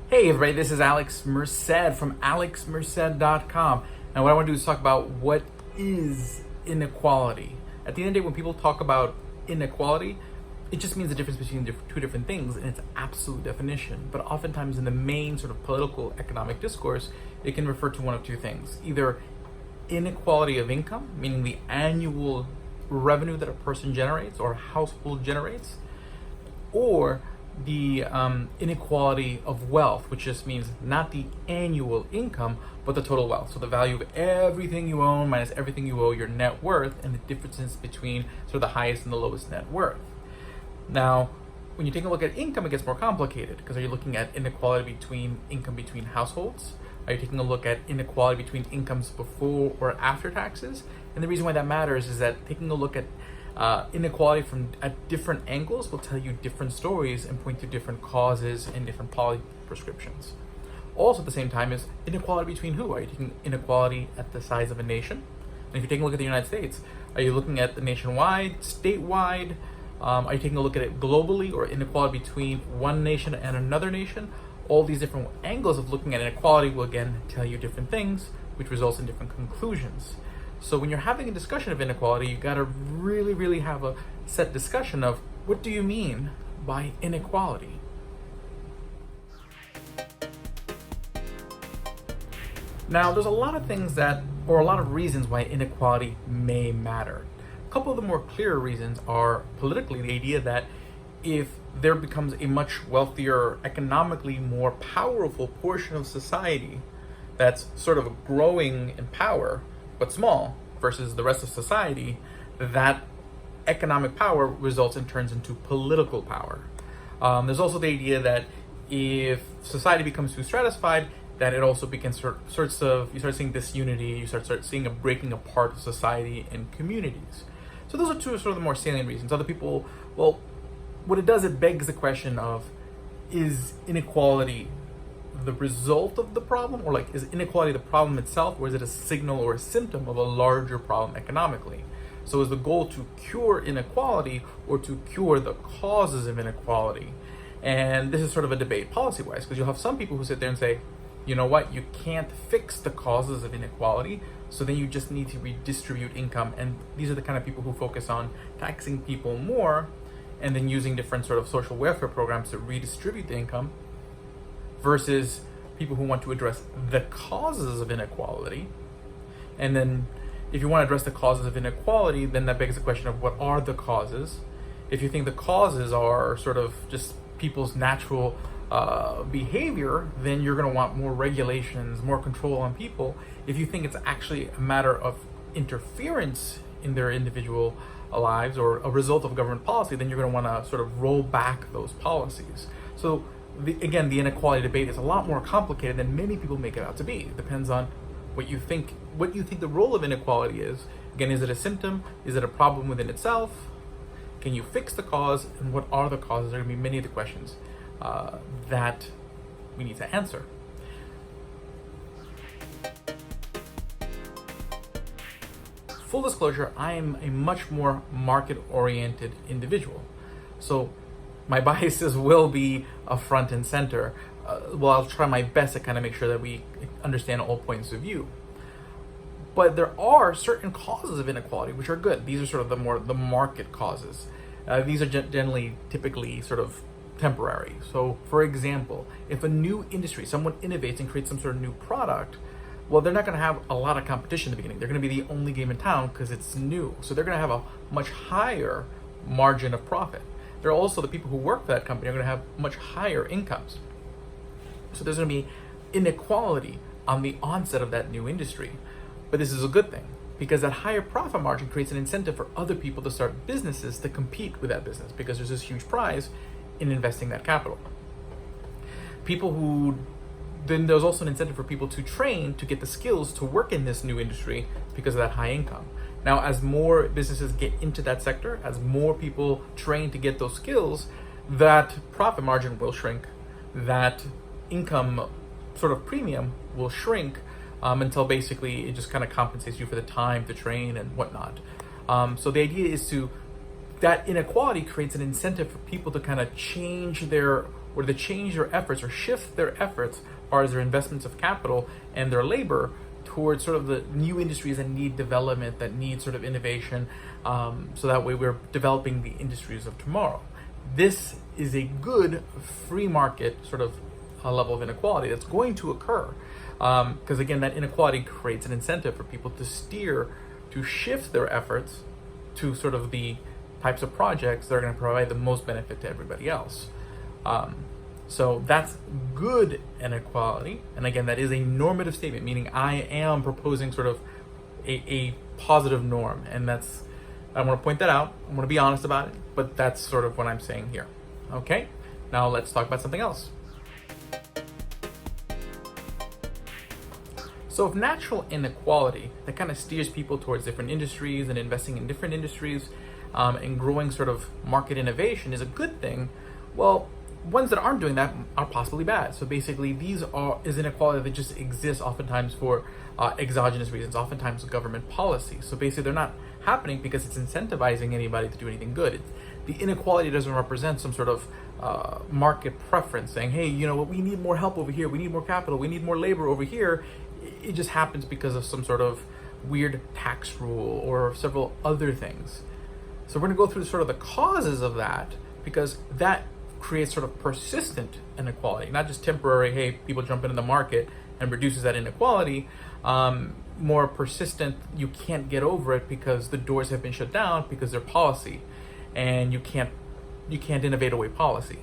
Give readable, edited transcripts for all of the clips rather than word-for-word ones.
Hey everybody, this is Alex Merced from alexmerced.com, and what I want to do is talk about what is inequality. At the end of the day, when people talk about inequality, it just means the difference between two different things in its absolute definition. But oftentimes in the main sort of political economic discourse, it can refer to one of two things. Either inequality of income, meaning the annual revenue that a person generates or a household generates, or the inequality of wealth, which just means not the annual income, but the total wealth. So the value of everything you own minus everything you owe, your net worth, and the differences between sort of the highest and the lowest net worth. Now, when you take a look at income, it gets more complicated because are you looking at inequality between income between households? Are you taking a look at inequality between incomes before or after taxes? And the reason why that matters is that taking a look at inequality from at different angles will tell you different stories and point to different causes and different policy prescriptions. Also at the same time is inequality between who? Are you taking inequality at the size of a nation? And if you're taking a look at the United States, are you looking at the nationwide, statewide? Are you taking a look at it globally, or inequality between one nation and another nation? All these different angles of looking at inequality will again tell you different things, which results in different conclusions. So when you're having a discussion of inequality, you got to really have a set discussion of what do you mean by inequality? Now, there's a lot of things that, or a lot of reasons why inequality may matter. A couple of the more clear reasons are politically the idea that if there becomes a much wealthier, economically more powerful portion of society that's sort of growing in power, but small, versus the rest of society, that economic power results and turns into political power. There's also the idea that if society becomes too stratified, that it also begins sorts of, you start seeing disunity, you start seeing a breaking apart of society and communities. So those are two sort of the more salient reasons. Other people, well, what it does, it begs the question of, is inequality the result of the problem, or like is inequality the problem itself, or is it a signal or a symptom of a larger problem economically? So is the goal to cure inequality or to cure the causes of inequality? And this is sort of a debate policy-wise, because you'll have some people who sit there and say, you know what, you can't fix the causes of inequality, so then you just need to redistribute income. And these are the kind of people who focus on taxing people more and then using different sort of social welfare programs to redistribute the income, versus people who want to address the causes of inequality. And then if you want to address the causes of inequality, then that begs the question of what are the causes? If you think the causes are sort of just people's natural behavior, then you're going to want more regulations, more control on people. If you think it's actually a matter of interference in their individual lives or a result of government policy, then you're going to want to sort of roll back those policies. So again, the inequality debate is a lot more complicated than many people make it out to be. It depends on what you think the role of inequality is. Again, is it a symptom? Is it a problem within itself? Can you fix the cause? And what are the causes? There are going to be many of the questions that we need to answer. Full disclosure, I am a much more market-oriented individual. So my biases will be front and center. Well, I'll try my best to kind of make sure that we understand all points of view. But there are certain causes of inequality which are good. These are sort of the market causes. These are generally, typically sort of temporary. So for example, if a new industry, someone innovates and creates some sort of new product, well, they're not going to have a lot of competition in the beginning. They're going to be the only game in town because it's new. So they're going to have a much higher margin of profit. There are also the people who work for that company are going to have much higher incomes. So there's going to be inequality on the onset of that new industry. But this is a good thing, because that higher profit margin creates an incentive for other people to start businesses to compete with that business, because there's this huge prize in investing that capital. Then there's also an incentive for people to train to get the skills to work in this new industry because of that high income. Now, as more businesses get into that sector, as more people train to get those skills, that profit margin will shrink. That income sort of premium will shrink until basically it just kind of compensates you for the time to train and whatnot. So the idea is that inequality creates an incentive for people to kind of change their or to change their efforts or shift their efforts as far as their investments of capital and their labor towards sort of the new industries that need development, that need sort of innovation, so that way we're developing the industries of tomorrow. This is a good free market sort of level of inequality that's going to occur, because again, that inequality creates an incentive for people to shift their efforts to sort of the types of projects that are going to provide the most benefit to everybody else. So that's good inequality. And again, that is a normative statement, meaning I am proposing sort of a positive norm. And I want to point that out. I want to be honest about it, but that's sort of what I'm saying here. Okay, now let's talk about something else. So if natural inequality that kind of steers people towards different industries and investing in different industries and growing sort of market innovation is a good thing, well, ones that aren't doing that are possibly bad. So basically, is inequality that just exists oftentimes for exogenous reasons, oftentimes government policy. So basically, they're not happening because it's incentivizing anybody to do anything good. The inequality doesn't represent some sort of market preference saying, hey, you know what, we need more help over here, we need more capital, we need more labor over here. It just happens because of some sort of weird tax rule or several other things. So we're going to go through sort of the causes of that, because that creates sort of persistent inequality, not just temporary, hey, people jump into the market and reduces that inequality. More persistent, you can't get over it because the doors have been shut down because they're policy, and you can't innovate away policy.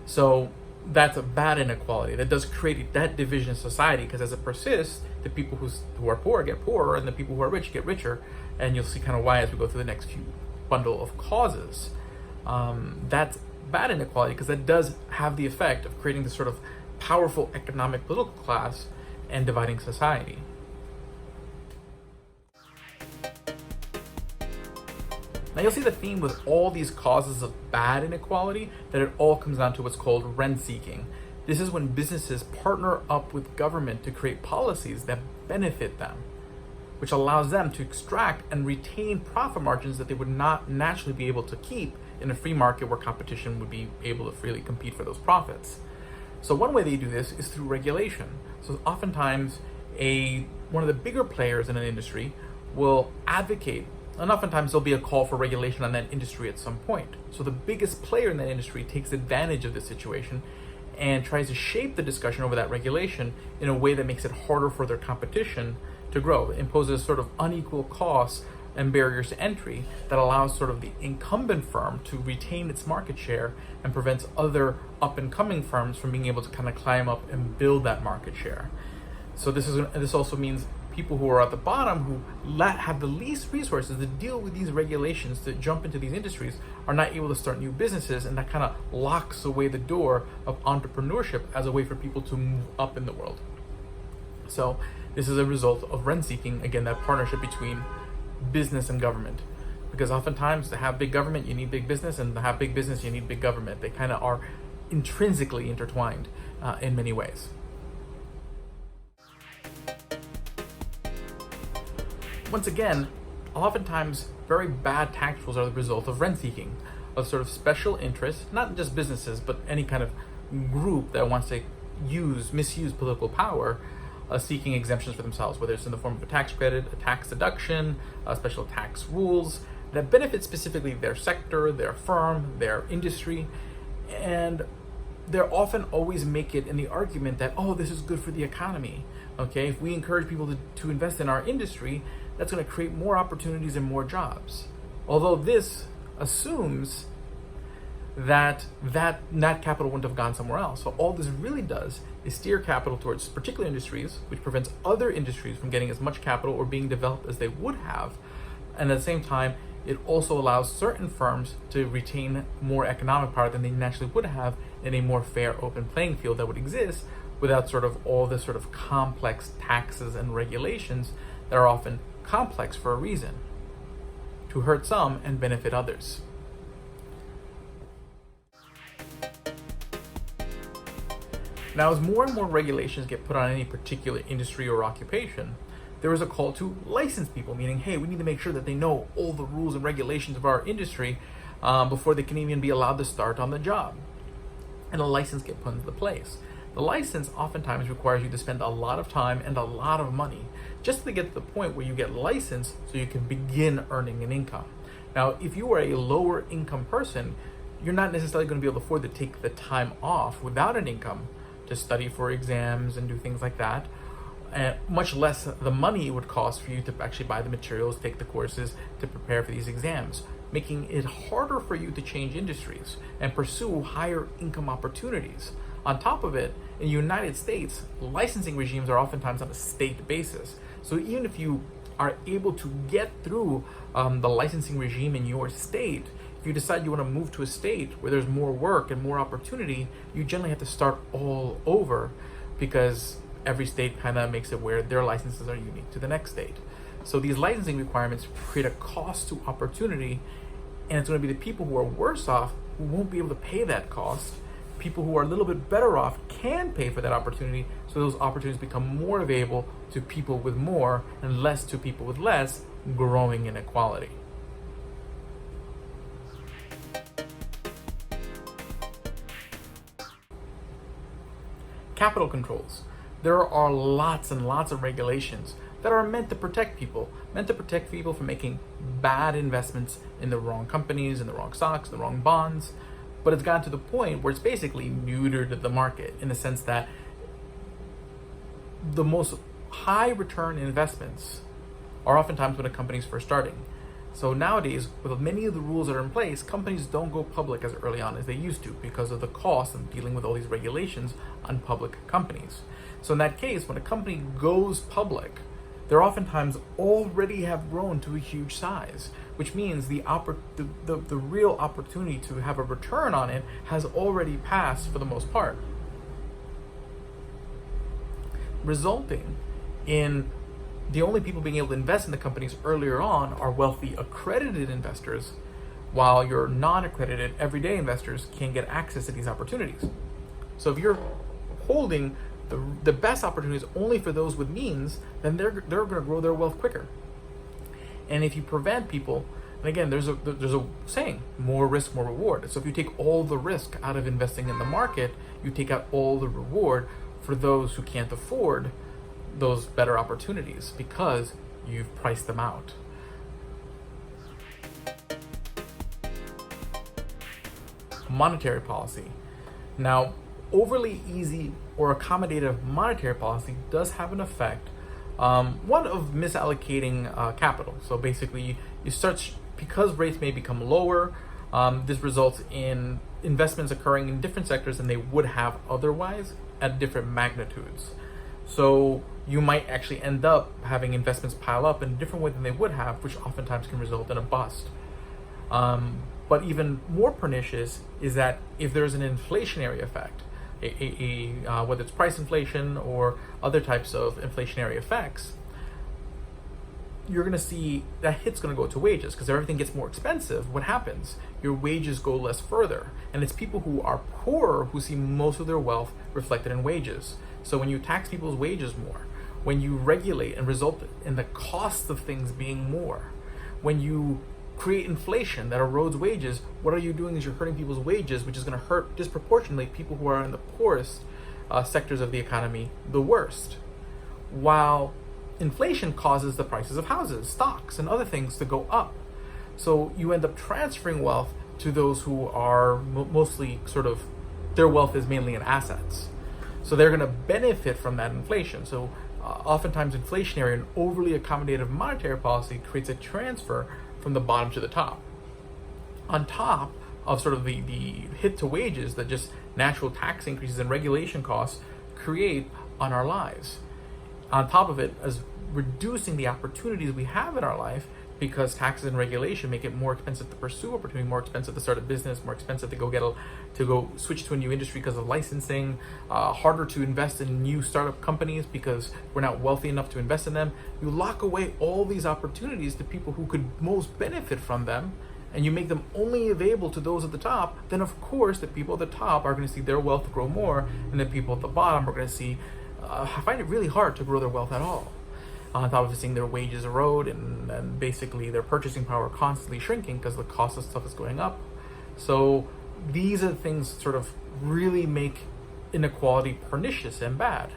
So that's a bad inequality. That does create that division in society, because as it persists, the people who are poor get poorer and the people who are rich get richer. And you'll see kind of why as we go through the next few bundle of causes. That's bad inequality, because that does have the effect of creating this sort of powerful economic political class and dividing society. Now you'll see the theme with all these causes of bad inequality, that it all comes down to what's called rent-seeking. This is when businesses partner up with government to create policies that benefit them, which allows them to extract and retain profit margins that they would not naturally be able to keep in a free market where competition would be able to freely compete for those profits. So one way they do this is through regulation. So oftentimes one of the bigger players in an industry will advocate, and oftentimes there'll be a call for regulation on that industry at some point. So the biggest player in that industry takes advantage of this situation and tries to shape the discussion over that regulation in a way that makes it harder for their competition to grow. It imposes sort of unequal costs and barriers to entry that allows sort of the incumbent firm to retain its market share and prevents other up and coming firms from being able to kind of climb up and build that market share. So this also means people who are at the bottom, who have the least resources to deal with these regulations, to jump into these industries, are not able to start new businesses, and that kind of locks away the door of entrepreneurship as a way for people to move up in the world. So this is a result of rent-seeking, again, that partnership between business and government. Because oftentimes to have big government, you need big business, and to have big business, you need big government. They kind of are intrinsically intertwined in many ways. Once again, oftentimes very bad tax rules are the result of rent-seeking, of sort of special interests, not just businesses, but any kind of group that wants to misuse political power, seeking exemptions for themselves, whether it's in the form of a tax credit, a tax deduction, special tax rules that benefit specifically their sector, their firm, their industry. And they're often always make it in the argument that, oh, this is good for the economy. Okay, if we encourage people to invest in our industry, that's going to create more opportunities and more jobs. Although this assumes that capital wouldn't have gone somewhere else. So all this really does is steer capital towards particular industries, which prevents other industries from getting as much capital or being developed as they would have. And at the same time, it also allows certain firms to retain more economic power than they naturally would have in a more fair, open playing field that would exist without sort of all this sort of complex taxes and regulations that are often complex for a reason, to hurt some and benefit others. Now, as more and more regulations get put on any particular industry or occupation, there is a call to license people, meaning, hey, we need to make sure that they know all the rules and regulations of our industry before they can even be allowed to start on the job. and a license get put into place. The license oftentimes requires you to spend a lot of time and a lot of money just to get to the point where you get licensed so you can begin earning an income. Now, if you are a lower income person, you're not necessarily going to be able to afford to take the time off without an income to study for exams and do things like that, much less the money it would cost for you to actually buy the materials, take the courses to prepare for these exams, making it harder for you to change industries and pursue higher income opportunities. On top of it, in the United States, licensing regimes are oftentimes on a state basis. So even if you are able to get through the licensing regime in your state, if you decide you want to move to a state where there's more work and more opportunity, you generally have to start all over because every state kind of makes it where their licenses are unique to the next state. So these licensing requirements create a cost to opportunity, and it's going to be the people who are worse off who won't be able to pay that cost. People who are a little bit better off can pay for that opportunity, so those opportunities become more available to people with more and less to people with less, growing inequality. Capital controls. There are lots and lots of regulations that are meant to protect people from making bad investments in the wrong companies, in the wrong stocks, the wrong bonds. But it's gotten to the point where it's basically neutered the market in the sense that the most high return investments are oftentimes when a company's first starting. So nowadays, with many of the rules that are in place, companies don't go public as early on as they used to because of the cost of dealing with all these regulations on public companies. So in that case, when a company goes public, they oftentimes already have grown to a huge size, which means the real opportunity to have a return on it has already passed for the most part, resulting in the only people being able to invest in the companies earlier on are wealthy accredited investors, while your non-accredited everyday investors can't get access to these opportunities. So if you're holding the best opportunities only for those with means, then they're going to grow their wealth quicker. And if you prevent people, and again, there's a saying, more risk, more reward. So if you take all the risk out of investing in the market, you take out all the reward for those who can't afford those better opportunities because you've priced them out. Monetary policy. Now, overly easy or accommodative monetary policy does have an effect, one of misallocating capital. So basically, you start, because rates may become lower, this results in investments occurring in different sectors than they would have otherwise at different magnitudes. So you might actually end up having investments pile up in a different way than they would have, which oftentimes can result in a bust. But even more pernicious is that if there's an inflationary effect, whether it's price inflation or other types of inflationary effects, you're going to see that hit's going to go to wages because everything gets more expensive. What happens? Your wages go less further, and it's people who are poorer who see most of their wealth reflected in wages. So when you tax people's wages more, when you regulate and result in the cost of things being more, when you create inflation that erodes wages, what are you doing is you're hurting people's wages, which is going to hurt disproportionately people who are in the poorest sectors of the economy the worst. While inflation causes the prices of houses, stocks, and other things to go up. So you end up transferring wealth to those who are mostly their wealth is mainly in assets. So they're going to benefit from that inflation. So oftentimes inflationary and overly accommodative monetary policy creates a transfer from the bottom to the top. On top of the hit to wages that just natural tax increases and regulation costs create on our lives. On top of it, as reducing the opportunities we have in our life because taxes and regulation make it more expensive to pursue opportunity, more expensive to start a business, more expensive to go switch to a new industry because of licensing, harder to invest in new startup companies because we're not wealthy enough to invest in them. You lock away all these opportunities to people who could most benefit from them, and you make them only available to those at the top. Then of course the people at the top are going to see their wealth grow more, and the people at the bottom are going to find it really hard to grow their wealth at all. On top of seeing their wages erode and basically their purchasing power constantly shrinking because the cost of stuff is going up. So these are the things that sort of really make inequality pernicious and bad.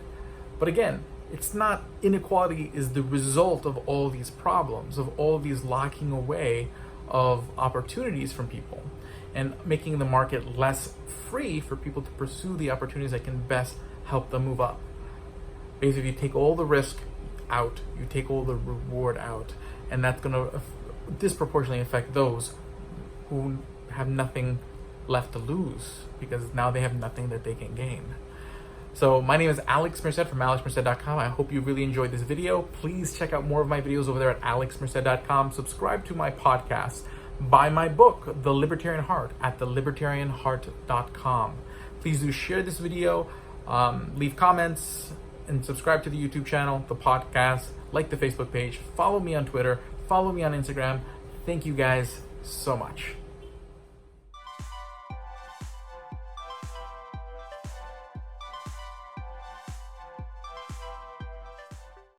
But again, it's not, inequality is the result of all these problems, of all these locking away of opportunities from people and making the market less free for people to pursue the opportunities that can best help them move up. Basically, you take all the risk out, you take all the reward out, and that's going to disproportionately affect those who have nothing left to lose, because now they have nothing that they can gain. So my name is Alex Merced from alexmerced.com. I hope you really enjoyed this video. Please check out more of my videos over there at alexmerced.com. Subscribe to my podcast. Buy my book, The Libertarian Heart, at thelibertarianheart.com. Please do share this video, leave comments, and subscribe to the YouTube channel, the podcast, like the Facebook page, follow me on Twitter, follow me on Instagram. Thank you guys so much.